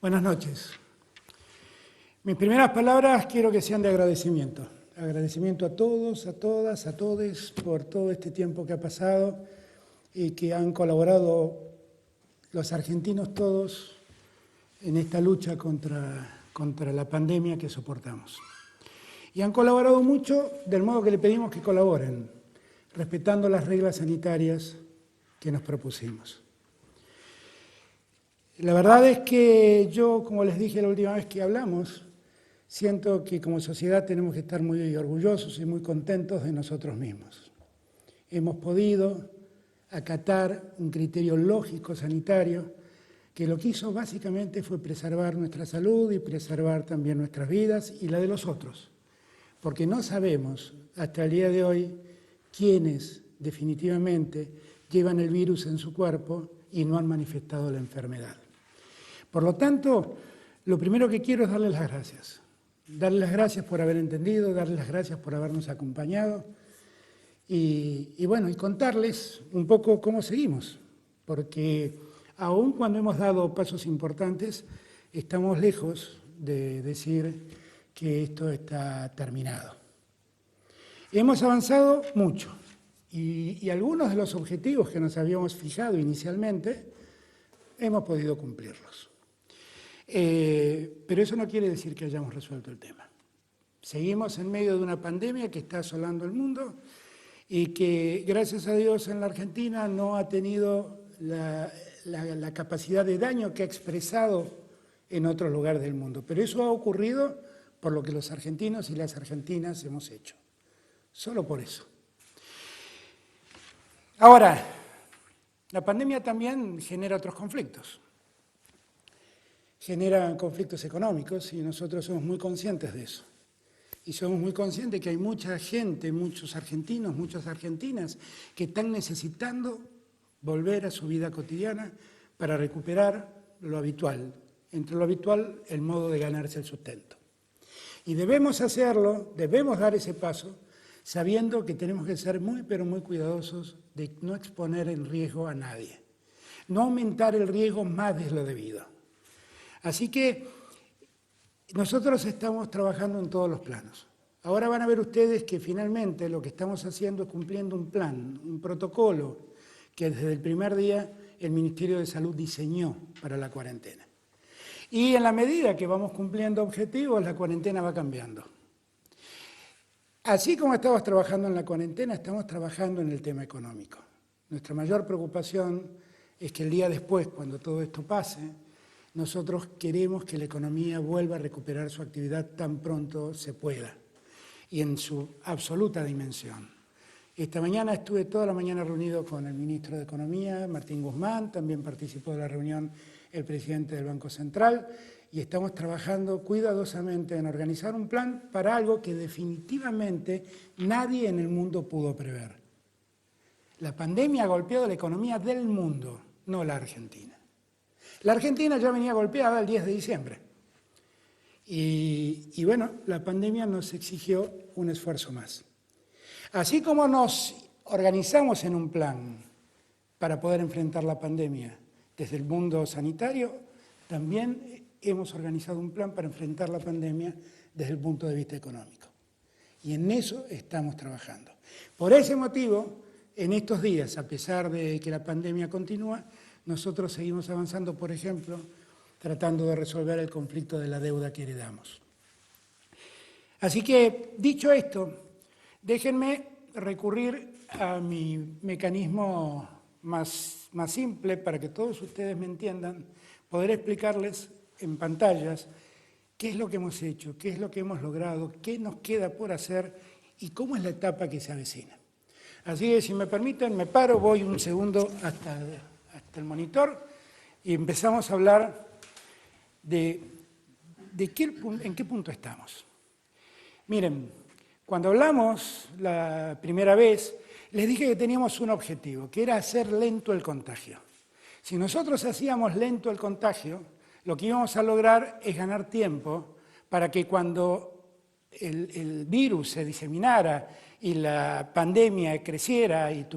Buenas noches. Mis primeras palabras quiero que sean de agradecimiento. Agradecimiento a todos, a todas, a todes por todo este tiempo que ha pasado y que han colaborado los argentinos todos en esta lucha contra la pandemia que soportamos. Y han colaborado mucho del modo que le pedimos que colaboren, respetando las reglas sanitarias que nos propusimos. La verdad es que yo, como les dije la última vez que hablamos, siento que como sociedad tenemos que estar muy orgullosos y muy contentos de nosotros mismos. Hemos podido acatar un criterio lógico sanitario que lo que hizo básicamente fue preservar nuestra salud y preservar también nuestras vidas y la de los otros. Porque no sabemos hasta el día de hoy quiénes definitivamente llevan el virus en su cuerpo y no han manifestado la enfermedad. Por lo tanto, lo primero que quiero es darles las gracias. Darles las gracias por haber entendido, darles las gracias por habernos acompañado y contarles un poco cómo seguimos. Porque aun cuando hemos dado pasos importantes, estamos lejos de decir que esto está terminado. Hemos avanzado mucho y algunos de los objetivos que nos habíamos fijado inicialmente hemos podido cumplirlos. Pero eso no quiere decir que hayamos resuelto el tema. Seguimos en medio de una pandemia que está asolando el mundo y que, gracias a Dios, en la Argentina no ha tenido la capacidad de daño que ha expresado en otros lugares del mundo. Pero eso ha ocurrido por lo que los argentinos y las argentinas hemos hecho. Solo por eso. Ahora, la pandemia también genera otros conflictos. Generan conflictos económicos y nosotros somos muy conscientes de eso. Y somos muy conscientes que hay mucha gente, muchos argentinos, muchas argentinas que están necesitando volver a su vida cotidiana para recuperar lo habitual. Entre lo habitual, el modo de ganarse el sustento. Y debemos hacerlo, debemos dar ese paso, sabiendo que tenemos que ser muy, pero muy cuidadosos de no exponer en riesgo a nadie. No aumentar el riesgo más de lo debido. Así que nosotros estamos trabajando en todos los planos. Ahora van a ver ustedes que finalmente lo que estamos haciendo es cumpliendo un plan, un protocolo que desde el primer día el Ministerio de Salud diseñó para la cuarentena. Y en la medida que vamos cumpliendo objetivos, la cuarentena va cambiando. Así como estamos trabajando en la cuarentena, estamos trabajando en el tema económico. Nuestra mayor preocupación es que el día después, cuando todo esto pase, nosotros queremos que la economía vuelva a recuperar su actividad tan pronto se pueda y en su absoluta dimensión. Esta mañana estuve toda la mañana reunido con el ministro de Economía, Martín Guzmán, también participó de la reunión el presidente del Banco Central y estamos trabajando cuidadosamente en organizar un plan para algo que definitivamente nadie en el mundo pudo prever. La pandemia ha golpeado la economía del mundo, no la Argentina. La Argentina ya venía golpeada el 10 de diciembre. Y la pandemia nos exigió un esfuerzo más. Así como nos organizamos en un plan para poder enfrentar la pandemia desde el mundo sanitario, también hemos organizado un plan para enfrentar la pandemia desde el punto de vista económico. Y en eso estamos trabajando. Por ese motivo, en estos días, a pesar de que la pandemia continúa, nosotros seguimos avanzando, por ejemplo, tratando de resolver el conflicto de la deuda que heredamos. Así que, dicho esto, déjenme recurrir a mi mecanismo más simple para que todos ustedes me entiendan, poder explicarles en pantallas qué es lo que hemos hecho, qué es lo que hemos logrado, qué nos queda por hacer y cómo es la etapa que se avecina. Así que, si me permiten, me paro, voy un segundo hasta el monitor y empezamos a hablar en qué punto estamos. Miren, cuando hablamos la primera vez, les dije que teníamos un objetivo, que era hacer lento el contagio. Si nosotros hacíamos lento el contagio, lo que íbamos a lograr es ganar tiempo para que cuando el virus se diseminara y la pandemia creciera y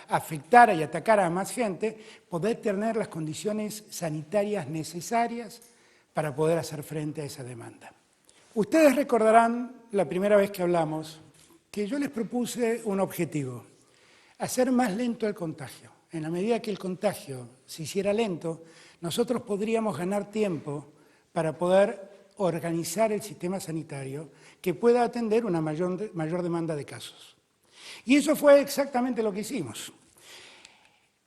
afectara y atacara a más gente, poder tener las condiciones sanitarias necesarias para poder hacer frente a esa demanda. Ustedes recordarán la primera vez que hablamos que yo les propuse un objetivo, hacer más lento el contagio. En la medida que el contagio se hiciera lento, nosotros podríamos ganar tiempo para poder organizar el sistema sanitario que pueda atender una mayor demanda de casos. Y eso fue exactamente lo que hicimos.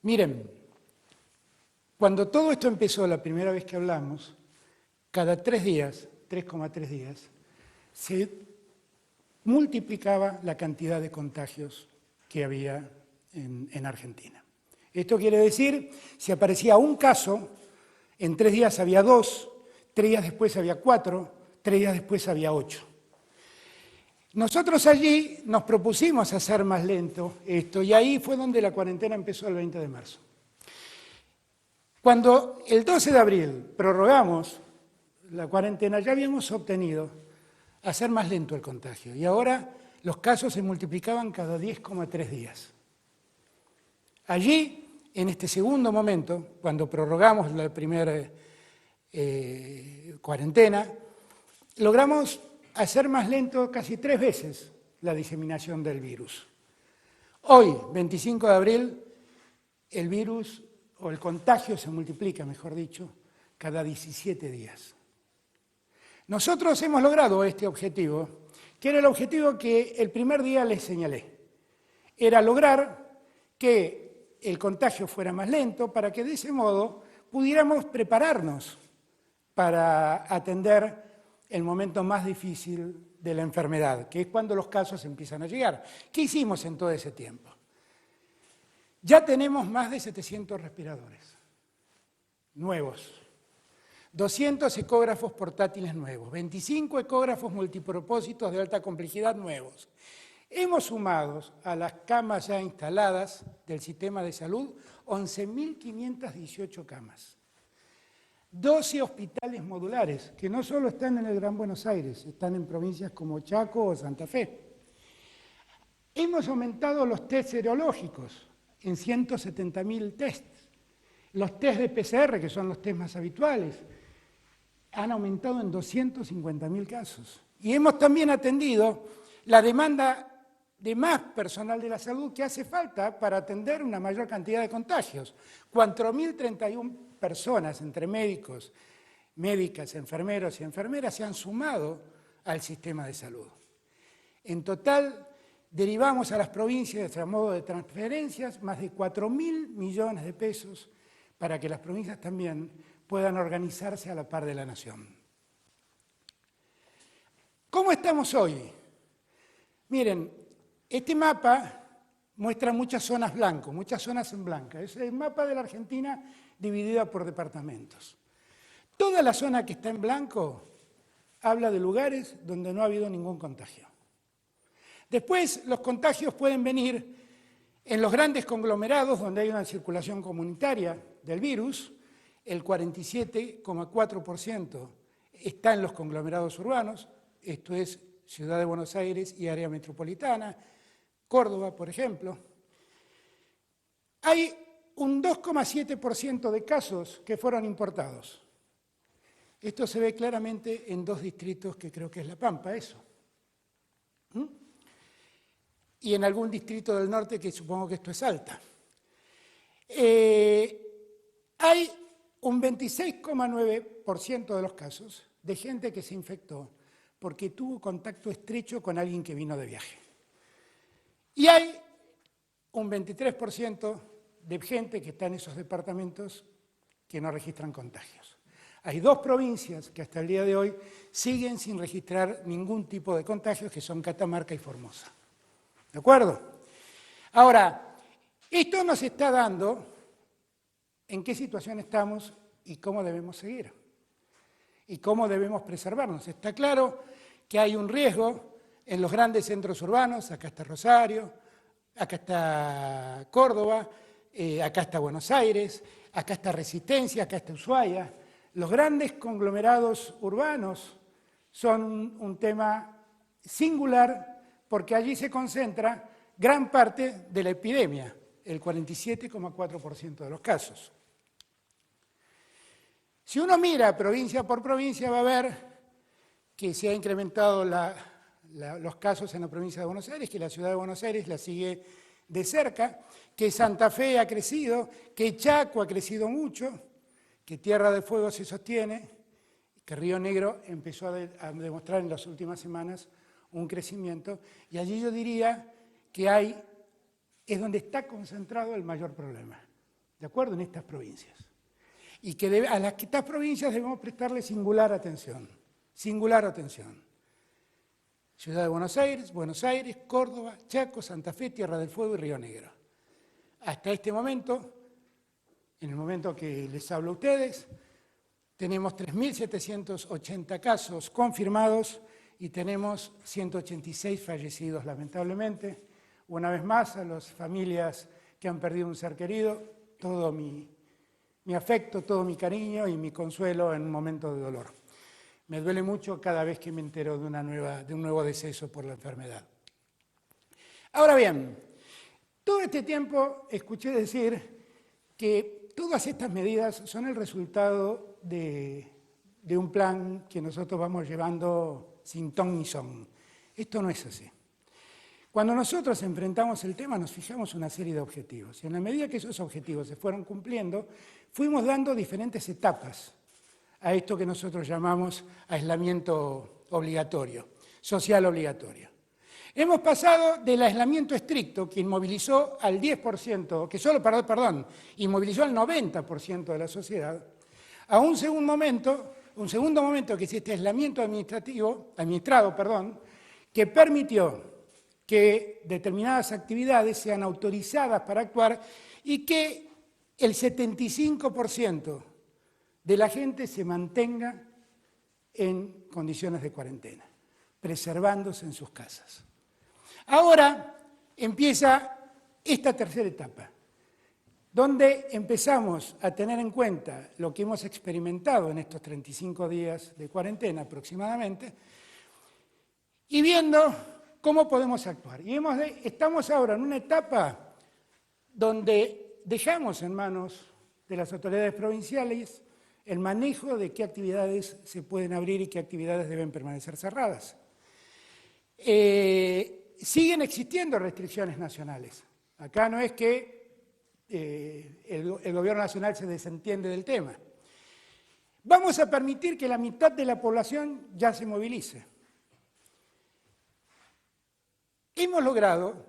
Miren, cuando todo esto empezó la primera vez que hablamos, cada 3 días, 3,3 días, se multiplicaba la cantidad de contagios que había en Argentina. Esto quiere decir, si aparecía un caso, en 3 días había 2, 3 días después había 4, 3 días después había 8. Nosotros allí nos propusimos hacer más lento esto, y ahí fue donde la cuarentena empezó el 20 de marzo. Cuando el 12 de abril prorrogamos la cuarentena, ya habíamos obtenido hacer más lento el contagio, y ahora los casos se multiplicaban cada 10,3 días. Allí, en este segundo momento, cuando prorrogamos la primera cuarentena, logramos hacer más lento casi 3 veces la diseminación del virus. Hoy, 25 de abril, el virus, o el contagio se multiplica, mejor dicho, cada 17 días. Nosotros hemos logrado este objetivo, que era el objetivo que el primer día les señalé. Era lograr que el contagio fuera más lento para que de ese modo pudiéramos prepararnos para atender el momento más difícil de la enfermedad, que es cuando los casos empiezan a llegar. ¿Qué hicimos en todo ese tiempo? Ya tenemos más de 700 respiradores nuevos, 200 ecógrafos portátiles nuevos, 25 ecógrafos multipropósitos de alta complejidad nuevos. Hemos sumado a las camas ya instaladas del sistema de salud 11.518 camas. 12 hospitales modulares, que no solo están en el Gran Buenos Aires, están en provincias como Chaco o Santa Fe. Hemos aumentado los test serológicos en 170.000 tests. Los test de PCR, que son los test más habituales, han aumentado en 250.000 casos. Y hemos también atendido la demanda de más personal de la salud que hace falta para atender una mayor cantidad de contagios. 4.031 personas, entre médicos, médicas, enfermeros y enfermeras, se han sumado al sistema de salud. En total, derivamos a las provincias, a modo de transferencias, más de 4.000 millones de pesos para que las provincias también puedan organizarse a la par de la nación. ¿Cómo estamos hoy? Miren, este mapa muestra muchas zonas blancas, muchas zonas en blanca. Es el mapa de la Argentina dividida por departamentos. Toda la zona que está en blanco habla de lugares donde no ha habido ningún contagio. Después, los contagios pueden venir en los grandes conglomerados donde hay una circulación comunitaria del virus. El 47,4% está en los conglomerados urbanos, esto es Ciudad de Buenos Aires y área metropolitana, Córdoba, por ejemplo. Hay un 2,7% de casos que fueron importados. Esto se ve claramente en 2 distritos que creo que es La Pampa, eso. Y en algún distrito del norte que supongo que esto es Salta. Hay un 26,9% de los casos de gente que se infectó porque tuvo contacto estrecho con alguien que vino de viaje. Y hay un 23% de gente que está en esos departamentos que no registran contagios. Hay 2 provincias que hasta el día de hoy siguen sin registrar ningún tipo de contagios, que son Catamarca y Formosa. ¿De acuerdo? Ahora, esto nos está dando en qué situación estamos y cómo debemos seguir. Y cómo debemos preservarnos. Está claro que hay un riesgo en los grandes centros urbanos, acá está Rosario, acá está Córdoba, acá está Buenos Aires, acá está Resistencia, acá está Ushuaia. Los grandes conglomerados urbanos son un tema singular porque allí se concentra gran parte de la epidemia, el 47,4% de los casos. Si uno mira provincia por provincia va a ver que se ha incrementado los casos en la provincia de Buenos Aires, que la ciudad de Buenos Aires la sigue de cerca, que Santa Fe ha crecido, que Chaco ha crecido mucho, que Tierra del Fuego se sostiene, que Río Negro empezó a demostrar en las últimas semanas un crecimiento, y allí yo diría que es donde está concentrado el mayor problema, ¿de acuerdo? En estas provincias. Y que a estas provincias debemos prestarle singular atención, singular atención. Ciudad de Buenos Aires, Córdoba, Chaco, Santa Fe, Tierra del Fuego y Río Negro. Hasta este momento, en el momento que les hablo a ustedes, tenemos 3.780 casos confirmados y tenemos 186 fallecidos, lamentablemente. Una vez más, a las familias que han perdido un ser querido, todo mi afecto, todo mi cariño y mi consuelo en un momento de dolor. Me duele mucho cada vez que me entero de un nuevo deceso por la enfermedad. Ahora bien, todo este tiempo escuché decir que todas estas medidas son el resultado de un plan que nosotros vamos llevando sin ton ni son. Esto no es así. Cuando nosotros enfrentamos el tema nos fijamos una serie de objetivos y en la medida que esos objetivos se fueron cumpliendo, fuimos dando diferentes etapas a esto que nosotros llamamos aislamiento obligatorio, social obligatorio. Hemos pasado del aislamiento estricto, que inmovilizó al 10%, que solo, inmovilizó al 90% de la sociedad, a un segundo momento que es este aislamiento administrado, que permitió que determinadas actividades sean autorizadas para actuar y que el 75% de la gente se mantenga en condiciones de cuarentena, preservándose en sus casas. Ahora empieza esta tercera etapa, donde empezamos a tener en cuenta lo que hemos experimentado en estos 35 días de cuarentena aproximadamente, y viendo cómo podemos actuar. Y estamos ahora en una etapa donde dejamos en manos de las autoridades provinciales el manejo de qué actividades se pueden abrir y qué actividades deben permanecer cerradas. Siguen existiendo restricciones nacionales. Acá no es que el gobierno nacional se desentiende del tema. Vamos a permitir que la mitad de la población ya se movilice. Hemos logrado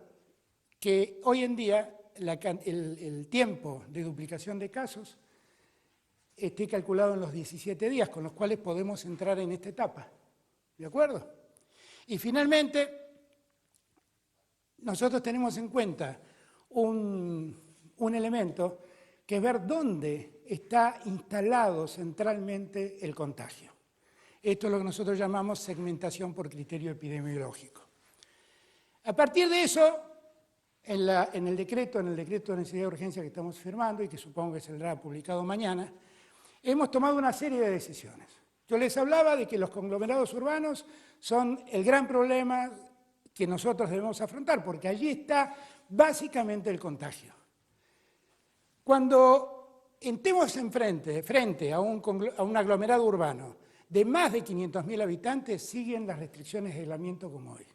que hoy en día el tiempo de duplicación de casos esté calculado en los 17 días, con los cuales podemos entrar en esta etapa. ¿De acuerdo? Y finalmente, nosotros tenemos en cuenta un elemento que es ver dónde está instalado centralmente el contagio. Esto es lo que nosotros llamamos segmentación por criterio epidemiológico. A partir de eso, en el decreto de necesidad de urgencia que estamos firmando y que supongo que saldrá publicado mañana, hemos tomado una serie de decisiones. Yo les hablaba de que los conglomerados urbanos son el gran problema que nosotros debemos afrontar, porque allí está básicamente el contagio. Cuando estemos frente a un aglomerado urbano de más de 500.000 habitantes, siguen las restricciones de aislamiento como hoy.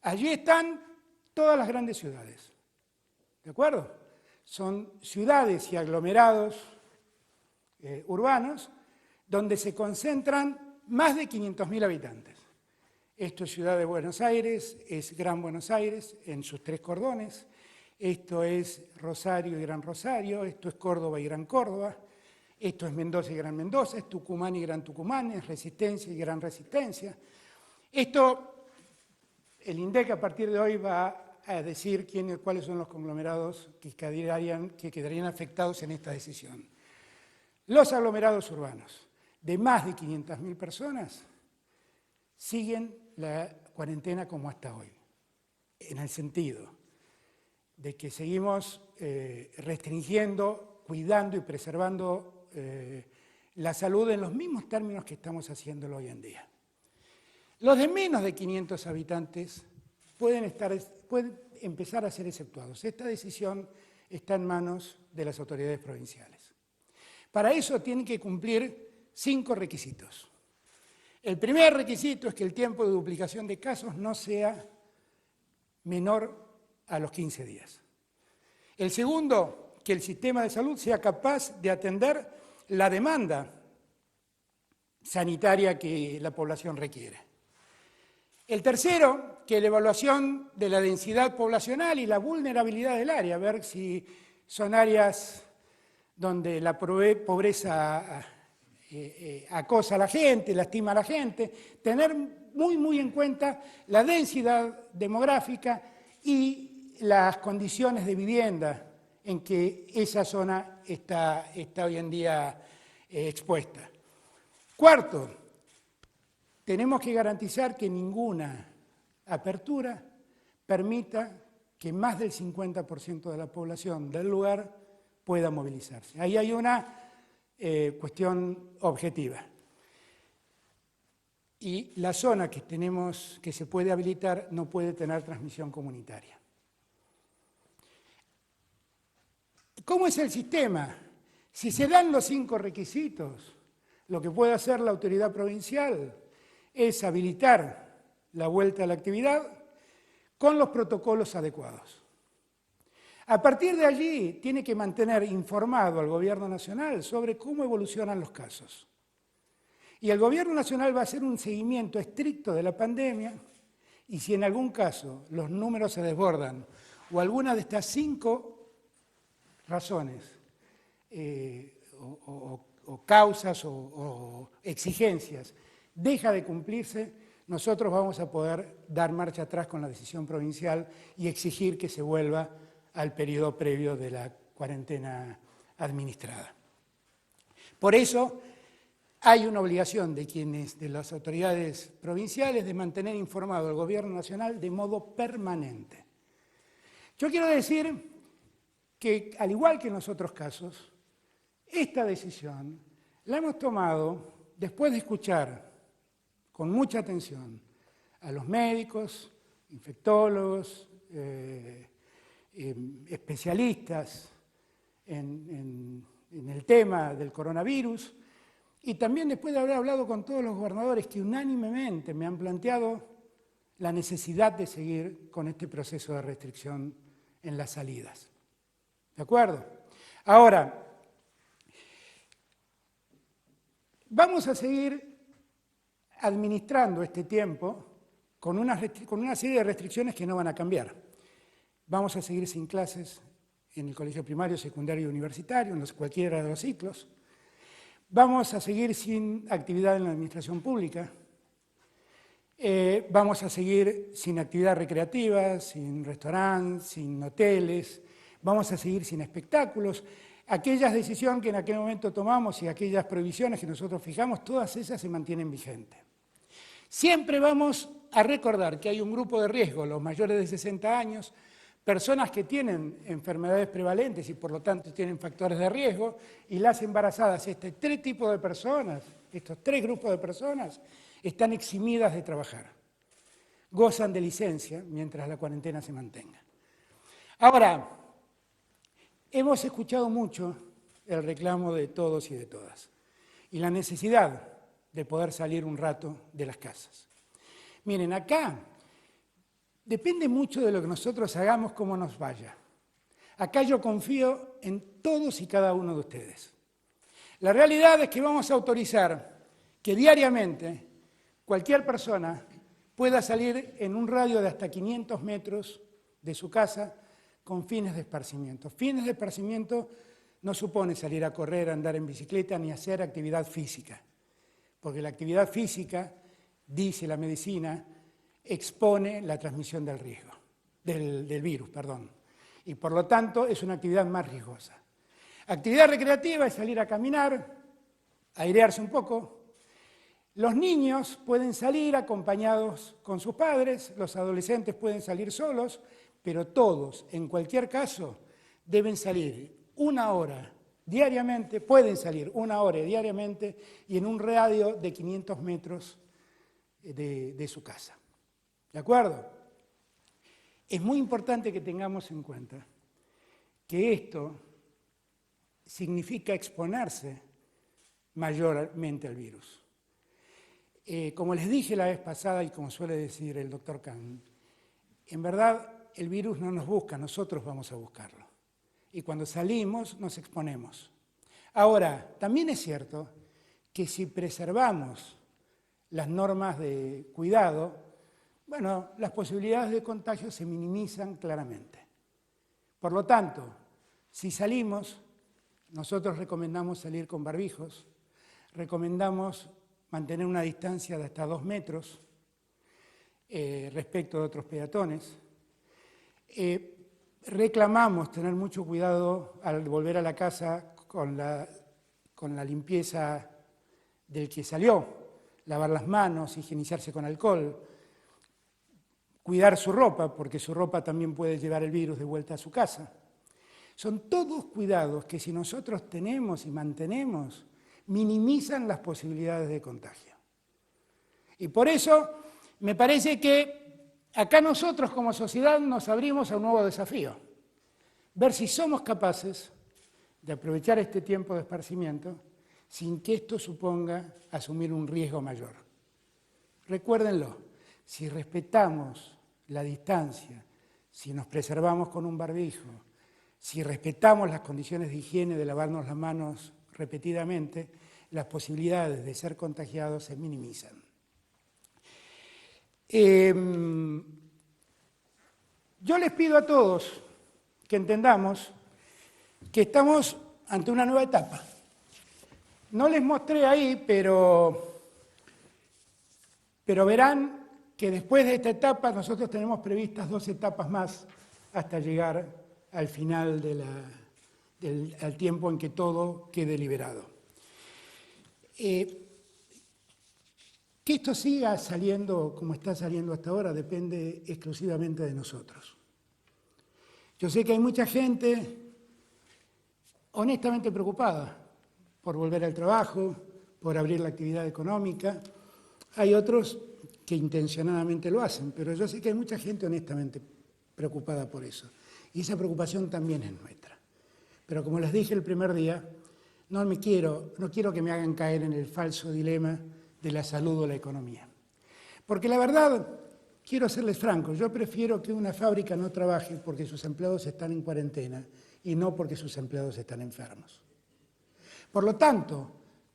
Allí están todas las grandes ciudades, ¿de acuerdo? Son ciudades y aglomerados urbanos donde se concentran más de 500.000 habitantes. Esto es Ciudad de Buenos Aires, es Gran Buenos Aires en sus 3 cordones, esto es Rosario y Gran Rosario, esto es Córdoba y Gran Córdoba, esto es Mendoza y Gran Mendoza, es Tucumán y Gran Tucumán, es Resistencia y Gran Resistencia. El INDEC a partir de hoy va a decir cuáles son los conglomerados que quedarían afectados en esta decisión. Los aglomerados urbanos de más de 500.000 personas siguen la cuarentena como hasta hoy, en el sentido de que seguimos restringiendo, cuidando y preservando la salud en los mismos términos que estamos haciéndolo hoy en día. Los de menos de 500 habitantes pueden empezar a ser exceptuados. Esta decisión está en manos de las autoridades provinciales. Para eso tienen que cumplir 5 requisitos. El primer requisito es que el tiempo de duplicación de casos no sea menor a los 15 días. El segundo, que el sistema de salud sea capaz de atender la demanda sanitaria que la población requiere. El tercero, que la evaluación de la densidad poblacional y la vulnerabilidad del área, ver si son áreas donde la pobreza acosa a la gente, lastima a la gente, tener muy en cuenta la densidad demográfica y las condiciones de vivienda en que esa zona está hoy en día expuesta. Cuarto, tenemos que garantizar que ninguna apertura permita que más del 50% de la población del lugar pueda movilizarse. Ahí hay una cuestión objetiva. Y la zona que se puede habilitar no puede tener transmisión comunitaria. ¿Cómo es el sistema? Si se dan los 5 requisitos, lo que puede hacer la autoridad provincial es habilitar la vuelta a la actividad con los protocolos adecuados. A partir de allí, tiene que mantener informado al Gobierno Nacional sobre cómo evolucionan los casos. Y el Gobierno Nacional va a hacer un seguimiento estricto de la pandemia y si en algún caso los números se desbordan o alguna de estas 5 razones o causas o exigencias deja de cumplirse, nosotros vamos a poder dar marcha atrás con la decisión provincial y exigir que se vuelva al periodo previo de la cuarentena administrada. Por eso hay una obligación de las autoridades provinciales de mantener informado al Gobierno Nacional de modo permanente. Yo quiero decir que, al igual que en los otros casos, esta decisión la hemos tomado después de escuchar con mucha atención a los médicos, infectólogos, especialistas en el tema del coronavirus y también después de haber hablado con todos los gobernadores que unánimemente me han planteado la necesidad de seguir con este proceso de restricción en las salidas. ¿De acuerdo? Ahora, vamos a seguir administrando este tiempo con una serie de restricciones que no van a cambiar. Vamos a seguir sin clases en el colegio primario, secundario y universitario, en cualquiera de los ciclos. Vamos a seguir sin actividad en la administración pública. Vamos a seguir sin actividad recreativa, sin restaurantes, sin hoteles. Vamos a seguir sin espectáculos. Aquellas decisiones que en aquel momento tomamos y aquellas prohibiciones que nosotros fijamos, todas esas se mantienen vigentes. Siempre vamos a recordar que hay un grupo de riesgo, los mayores de 60 años, personas que tienen enfermedades prevalentes y por lo tanto tienen factores de riesgo, y las embarazadas. Estos 3 tipos de personas, estos 3 grupos de personas, están eximidas de trabajar. Gozan de licencia mientras la cuarentena se mantenga. Ahora, hemos escuchado mucho el reclamo de todos y de todas y la necesidad de poder salir un rato de las casas. Miren, acá depende mucho de lo que nosotros hagamos, cómo nos vaya. Acá yo confío en todos y cada uno de ustedes. La realidad es que vamos a autorizar que diariamente cualquier persona pueda salir en un radio de hasta 500 metros de su casa con fines de esparcimiento. Fines de esparcimiento no supone salir a correr, andar en bicicleta ni hacer actividad física, porque la actividad física, dice la medicina, expone la transmisión del virus, y por lo tanto es una actividad más riesgosa. Actividad recreativa es salir a caminar, airearse un poco. Los niños pueden salir acompañados con sus padres, los adolescentes pueden salir solos, pero todos, en cualquier caso, deben salir 1 hora diariamente, pueden salir 1 hora diariamente y en un radio de 500 metros de su casa. ¿De acuerdo? Es muy importante que tengamos en cuenta que esto significa exponerse mayormente al virus. Como les dije la vez pasada y como suele decir el doctor Kahn, en verdad el virus no nos busca, nosotros vamos a buscarlo. Y cuando salimos nos exponemos. Ahora, también es cierto que si preservamos las normas de cuidado, bueno, las posibilidades de contagio se minimizan claramente. Por lo tanto, si salimos, nosotros recomendamos salir con barbijos, recomendamos mantener una distancia de hasta 2 metros respecto de otros peatones. Reclamamos tener mucho cuidado al volver a la casa con la limpieza del que salió, lavar las manos, higienizarse con alcohol, cuidar su ropa, porque su ropa también puede llevar el virus de vuelta a su casa. Son todos cuidados que si nosotros tenemos y mantenemos, minimizan las posibilidades de contagio. Y por eso me parece que acá nosotros como sociedad nos abrimos a un nuevo desafío. Ver si somos capaces de aprovechar este tiempo de esparcimiento sin que esto suponga asumir un riesgo mayor. Recuérdenlo, si respetamos la distancia, si nos preservamos con un barbijo, si respetamos las condiciones de higiene de lavarnos las manos repetidamente, las posibilidades de ser contagiados se minimizan. Yo les pido a todos que entendamos que estamos ante una nueva etapa. No les mostré ahí, pero verán que después de esta etapa nosotros tenemos previstas 2 etapas más hasta llegar al final al tiempo en que todo quede liberado. Que esto siga saliendo como está saliendo hasta ahora depende exclusivamente de nosotros. Yo sé que hay mucha gente honestamente preocupada por volver al trabajo, por abrir la actividad económica. Hay otros que intencionadamente lo hacen, pero yo sé que hay mucha gente honestamente preocupada por eso. Y esa preocupación también es nuestra. Pero como les dije el primer día, no quiero que me hagan caer en el falso dilema de la salud o la economía. Porque la verdad, quiero serles franco, yo prefiero que una fábrica no trabaje porque sus empleados están en cuarentena y no porque sus empleados están enfermos. Por lo tanto,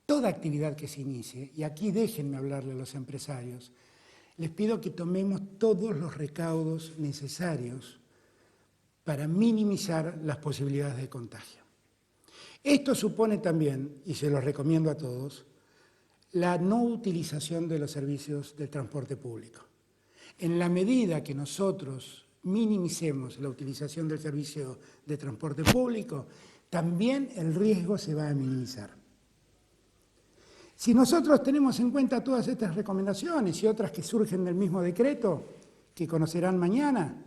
toda actividad que se inicie, y aquí déjenme hablarle a los empresarios, les pido que tomemos todos los recaudos necesarios para minimizar las posibilidades de contagio. Esto supone también, y se los recomiendo a todos, la no utilización de los servicios de transporte público. En la medida que nosotros minimicemos la utilización del servicio de transporte público, también el riesgo se va a minimizar. Si nosotros tenemos en cuenta todas estas recomendaciones y otras que surgen del mismo decreto, que conocerán mañana,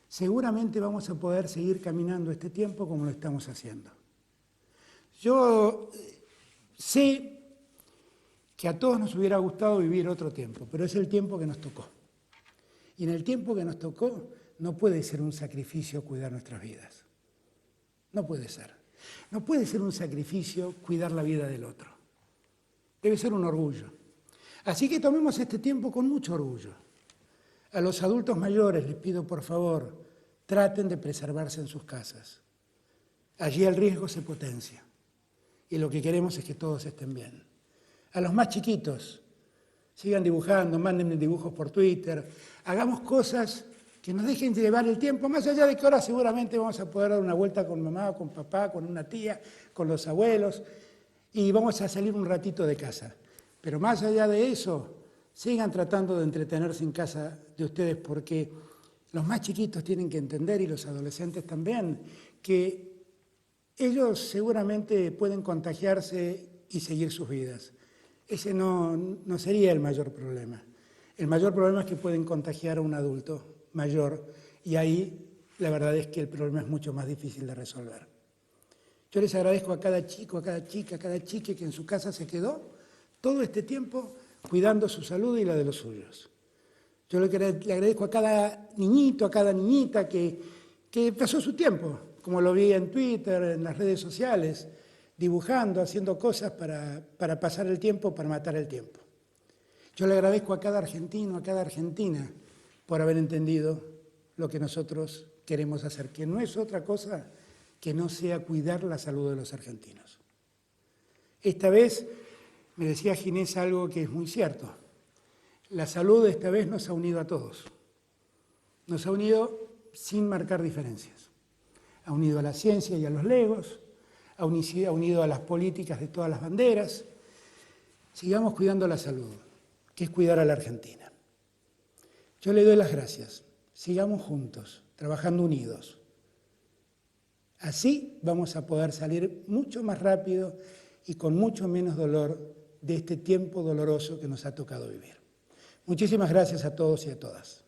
seguramente vamos a poder seguir caminando este tiempo como lo estamos haciendo. Yo sé que a todos nos hubiera gustado vivir otro tiempo, pero es el tiempo que nos tocó. Y en el tiempo que nos tocó no puede ser un sacrificio cuidar nuestras vidas. No puede ser. No puede ser un sacrificio cuidar la vida del otro. Debe ser un orgullo. Así que tomemos este tiempo con mucho orgullo. A los adultos mayores les pido, por favor, traten de preservarse en sus casas. Allí el riesgo se potencia. Y lo que queremos es que todos estén bien. A los más chiquitos, sigan dibujando, mándenme dibujos por Twitter, hagamos cosas que nos dejen llevar el tiempo, más allá de que ahora seguramente vamos a poder dar una vuelta con mamá, con papá, con una tía, con los abuelos, y vamos a salir un ratito de casa. Pero más allá de eso, sigan tratando de entretenerse en casa de ustedes, porque los más chiquitos tienen que entender, y los adolescentes también, que ellos seguramente pueden contagiarse y seguir sus vidas. Ese no sería el mayor problema. El mayor problema es que pueden contagiar a un adulto mayor y ahí la verdad es que el problema es mucho más difícil de resolver. Yo les agradezco a cada chico, a cada chica, a cada chique que en su casa se quedó todo este tiempo cuidando su salud y la de los suyos. Yo le agradezco a cada niñito, a cada niñita que pasó su tiempo, como lo vi en Twitter, en las redes sociales, dibujando, haciendo cosas para pasar el tiempo, para matar el tiempo. Yo le agradezco a cada argentino, a cada argentina, por haber entendido lo que nosotros queremos hacer, que no es otra cosa que no sea cuidar la salud de los argentinos. Esta vez, me decía Ginés algo que es muy cierto, la salud esta vez nos ha unido a todos, nos ha unido sin marcar diferencias, ha unido a la ciencia y a los legos, ha unido a las políticas de todas las banderas. Sigamos cuidando la salud, que es cuidar a la Argentina. Yo le doy las gracias, sigamos juntos, trabajando unidos. Así vamos a poder salir mucho más rápido y con mucho menos dolor de este tiempo doloroso que nos ha tocado vivir. Muchísimas gracias a todos y a todas.